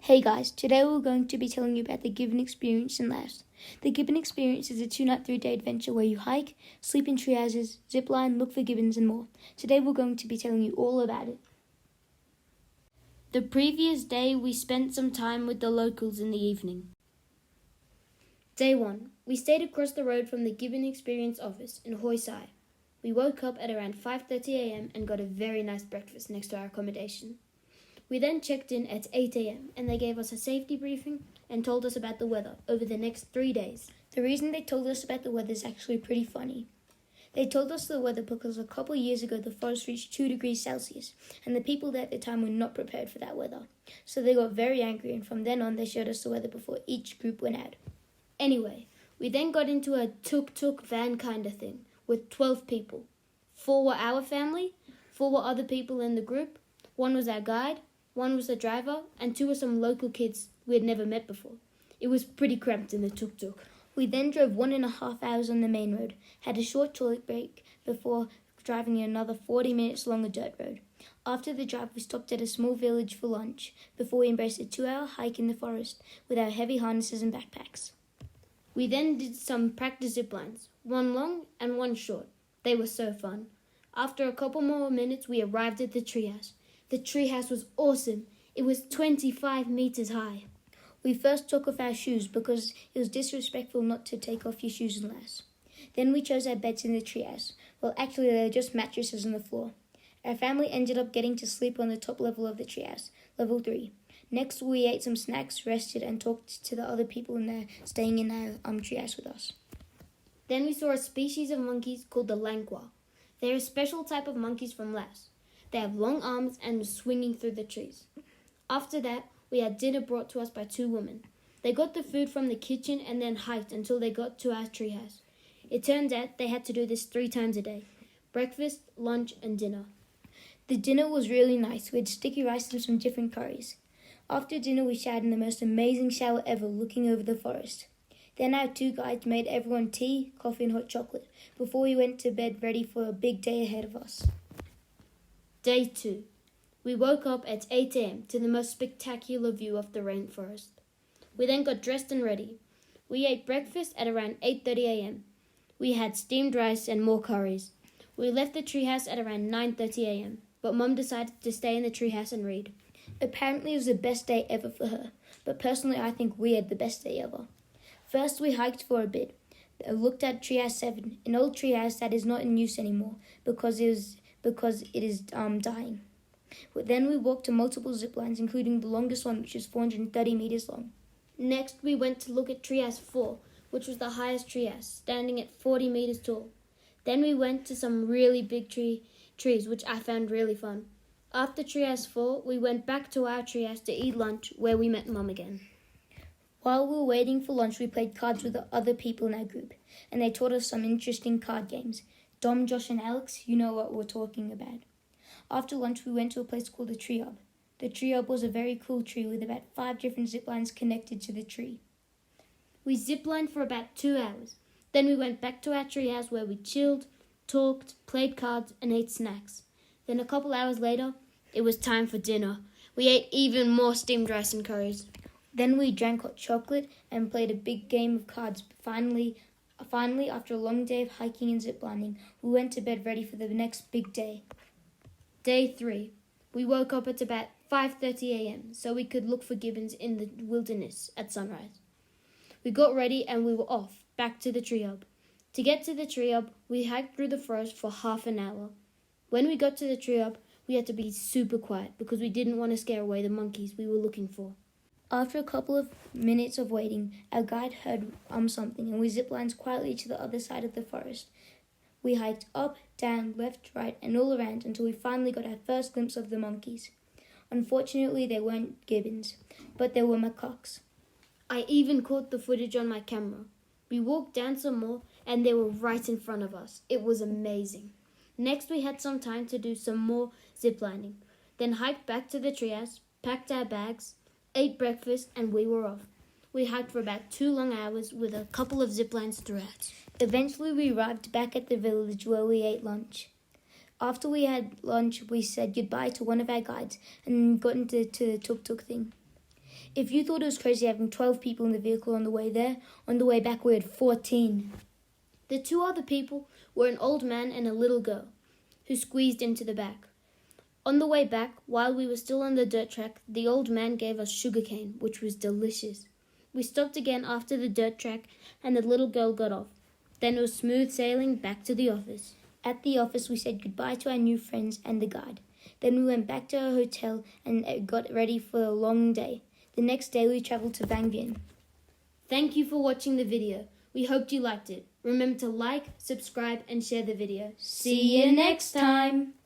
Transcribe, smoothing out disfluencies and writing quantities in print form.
Hey guys, today we're going to be telling you about the Gibbon Experience in Laos. The Gibbon Experience is a 2-night, 3-day adventure where you hike, sleep in tree houses, zip line, look for gibbons and more. Today we're going to be telling you all about it. The previous day we spent some time with the locals in the evening. Day 1. We stayed across the road from the Gibbon Experience office in Hoi Sai. We woke up at around 5:30 a.m. and got a very nice breakfast next to our accommodation. We then checked in at 8 a.m. and they gave us a safety briefing and told us about the weather over the next 3 days. The reason they told us about the weather is actually pretty funny. They told us the weather because a couple of years ago the forest reached 2 degrees Celsius and the people there at the time were not prepared for that weather. So they got very angry and from then on they showed us the weather before each group went out. Anyway, we then got into a tuk-tuk van kind of thing with 12 people. 4 were our family, 4 were other people in the group, 1 was our guide, 1 was the driver, and 2 were some local kids we had never met before. It was pretty cramped in the tuk-tuk. We then drove 1.5 hours on the main road, had a short toilet break before driving another 40 minutes along a dirt road. After the drive, we stopped at a small village for lunch before we embraced a 2-hour hike in the forest with our heavy harnesses and backpacks. We then did some practice zip lines, 1 long and 1 short. They were so fun. After a couple more minutes, we arrived at the treehouse. The treehouse was awesome. It was 25 meters high. We first took off our shoes because it was disrespectful not to take off your shoes in Laos. Then we chose our beds in the treehouse. Well, actually, they were just mattresses on the floor. Our family ended up getting to sleep on the top level of the treehouse, level 3. Next, we ate some snacks, rested, and talked to the other people in there staying in our treehouse with us. Then we saw a species of monkeys called the langqua. They're a special type of monkeys from Laos. They have long arms and were swinging through the trees. After that, we had dinner brought to us by 2 women. They got the food from the kitchen and then hiked until they got to our treehouse. It turns out they had to do this 3 times a day: breakfast, lunch, and dinner. The dinner was really nice. We had sticky rice and some different curries. After dinner, we showered in the most amazing shower ever, looking over the forest. Then our 2 guides made everyone tea, coffee, and hot chocolate before we went to bed ready for a big day ahead of us. Day 2. We woke up at 8 a.m. to the most spectacular view of the rainforest. We then got dressed and ready. We ate breakfast at around 8:30 a.m. We had steamed rice and more curries. We left the treehouse at around 9:30 a.m., but Mum decided to stay in the treehouse and read. Apparently it was the best day ever for her, but personally I think we had the best day ever. First we hiked for a bit. I looked at Treehouse 7, an old treehouse that is not in use anymore because it is dying. Then we walked to multiple zip lines, including the longest one, which is 430 meters long. Next, we went to look at Treehouse 4, which was the highest treehouse, standing at 40 meters tall. Then we went to some really big trees, which I found really fun. After Treehouse 4, we went back to our treehouse to eat lunch, where we met Mum again. While we were waiting for lunch, we played cards with the other people in our group, and they taught us some interesting card games. Dom, Josh, and Alex, you know what we're talking about. After lunch, we went to a place called the Tree Hub. The Tree Hub was a very cool tree with about 5 different zip lines connected to the tree. We ziplined for about 2 hours. Then we went back to our treehouse where we chilled, talked, played cards, and ate snacks. Then a couple hours later, it was time for dinner. We ate even more steamed rice and curries. Then we drank hot chocolate and played a big game of cards. Finally, after a long day of hiking and ziplining, we went to bed ready for the next big day. Day 3. We woke up at about 5:30 a.m. so we could look for gibbons in the wilderness at sunrise. We got ready and we were off, back to the tree hub. To get to the tree hub, we hiked through the forest for half an hour. When we got to the tree hub, we had to be super quiet because we didn't want to scare away the monkeys we were looking for. After a couple of minutes of waiting, our guide heard something and we ziplined quietly to the other side of the forest. We hiked up, down, left, right, and all around until we finally got our first glimpse of the monkeys. Unfortunately, they weren't gibbons, but they were macaques. I even caught the footage on my camera. We walked down some more, and they were right in front of us. It was amazing. Next, we had some time to do some more ziplining, then hiked back to the treehouse, packed our bags, ate breakfast, and we were off. We hiked for about 2 long hours with a couple of ziplines throughout. Eventually, we arrived back at the village where we ate lunch. After we had lunch, we said goodbye to one of our guides and got into the tuk-tuk thing. If you thought it was crazy having 12 people in the vehicle on the way there, on the way back we had 14. The two other people were an old man and a little girl, who squeezed into the back. On the way back, while we were still on the dirt track, the old man gave us sugarcane, which was delicious. We stopped again after the dirt track, and the little girl got off. Then it was smooth sailing back to the office. At the office, we said goodbye to our new friends and the guide. Then we went back to our hotel and got ready for a long day. The next day, we travelled to Vang Vieng. Thank you for watching the video. We hoped you liked it. Remember to like, subscribe, and share the video. See you next time!